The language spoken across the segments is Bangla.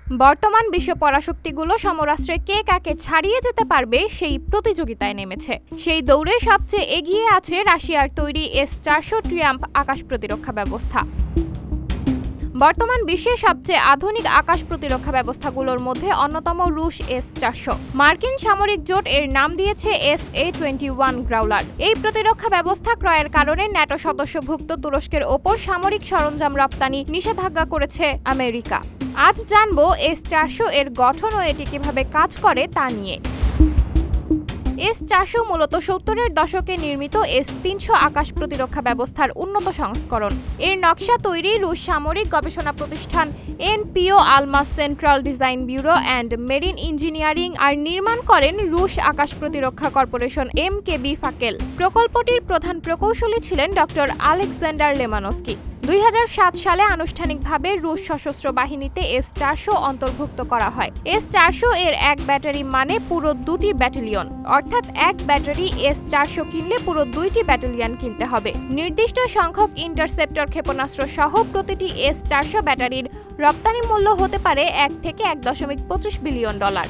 বর্তমান বিশ্ব পরাশক্তিগুলো সমরাস্ত্রে কে কাকে ছাড়িয়ে যেতে পারবে সেই প্রতিযোগিতায় নেমেছে। সেই দৌড়ে সবচেয়ে এগিয়ে আছে রাশিয়ার তৈরি S-400 ট্রিয়াম্ফ আকাশ প্রতিরক্ষা ব্যবস্থা। বর্তমান বিশ্বের সবচেয়ে আধুনিক আকাশ প্রতিরক্ষা ব্যবস্থাগুলোর মধ্যে অন্যতম রুশ S-400। মার্কিন সামরিক জোট এর নাম দিয়েছে SA-21 গ্রাউলার। এই প্রতিরক্ষা ব্যবস্থা ক্রয়ের কারণে ন্যাটো সদস্যভুক্ত তুরস্কের ওপর সামরিক সরঞ্জাম রপ্তানি নিষেধাজ্ঞা করেছে আমেরিকা। আজ জানবো S-400 এর গঠন ও এটি কিভাবে কাজ করে তা নিয়ে। S-400 মূলত 70-এর দশকে নির্মিত S-300 আকাশ প্রতিরক্ষা ব্যবস্থার উন্নত সংস্করণ। এর নকশা তৈরি রুশ সামরিক গবেষণা প্রতিষ্ঠান NPO Almaz central design bureau and marine engineering আর নির্মাণ করেন রুশ আকাশ প্রতিরক্ষা কর্পোরেশন MKB ফাকেল। প্রকল্পটির প্রধান প্রকৌশলী ছিলেন ডক্টর আলেকজান্ডার লেমানস্কি। 2007 সালে আনুষ্ঠানিকভাবে রুশ সশস্ত্র বাহিনীতে S-400 অন্তর্ভুক্ত করা হয়। S-400 এর এক ব্যাটারি মানে পুরো 2টি ব্যাটালিয়ন, অর্থাৎ এক ব্যাটারি S-400 কিনলে পুরো 2টি ব্যাটালিয়ন কিনতে হবে। নির্দিষ্ট সংখ্যক ইন্টারসেপ্টর ক্ষেপণাস্ত্র সহ প্রতিটি S-400 ব্যাটারির রপ্তানি মূল্য হতে পারে 1 থেকে 1.25 বিলিয়ন ডলার।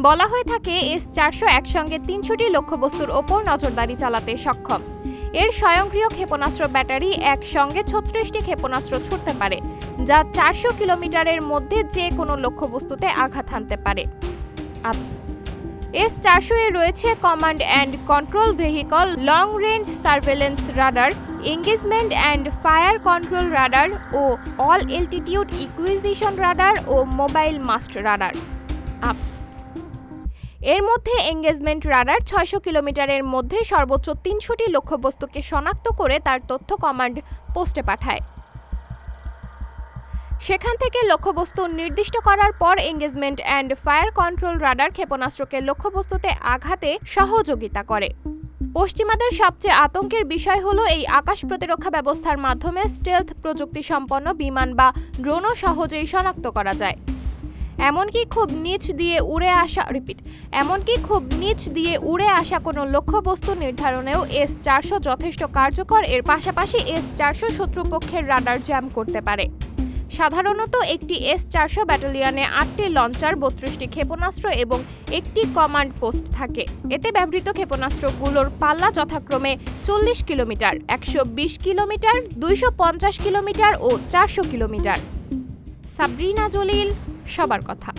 বলা হয়ে থাকে S-400 একসঙ্গে 300টি লক্ষ্যবস্তুর ওপর নজরদারি চালাতে সক্ষম। এর স্বয়ংক্রিয় ক্ষেপণাস্ত্র ব্যাটারি একসঙ্গে 36টি ক্ষেপণাস্ত্র ছুড়তে পারে, যা 400 কিলোমিটারের মধ্যে যে কোনো লক্ষ্যবস্তুতে আঘাত হানতে পারে। S-400 এ রয়েছে command and control vehicle, long range surveillance radar, engagement and fire control radar ও অল এলটিটিউড ইকুইজিশন রাডার ও মোবাইল মাস্ট রাডার। এর মধ্যে এঙ্গেজমেন্ট রাডার 600 কিলোমিটারের মধ্যে সর্বোচ্চ 300টি লক্ষ্যবস্তুকে শনাক্ত করে তার তথ্য কমান্ড পোস্টে পাঠায়। সেখান থেকে লক্ষ্যবস্তু নির্দিষ্ট করার পর engagement and fire control radar ক্ষেপণাস্ত্রকে লক্ষ্যবস্তুতে আঘাতে সহযোগিতা করে। পশ্চিমাদের সবচেয়ে আতঙ্কের বিষয় হলো এই আকাশ প্রতিরক্ষা ব্যবস্থার মাধ্যমে স্টেলথ প্রযুক্তি সম্পন্ন বিমান বা ড্রোনও সহজেই শনাক্ত করা যায়। এমনকি খুব নিচ দিয়ে উড়ে আসা কোনো লক্ষ্যবস্তু নির্ধারণেও S-400 যথেষ্ট কার্যকর। এর পাশাপাশি S-400 শত্রুপক্ষের রাডার জ্যাম করতে পারে। সাধারণত একটি S-400 ব্যাটালিয়নে 8টি লঞ্চার, 32টি ক্ষেপণাস্ত্র এবং একটি কমান্ড পোস্ট থাকে। এতে ব্যবহৃত ক্ষেপণাস্ত্রগুলোর পাল্লা যথাক্রমে 40 কিলোমিটার, 120 কিলোমিটার, 250 কিলোমিটার ও 400 কিলোমিটার। সাবরিনা জলিল, সবার কথা।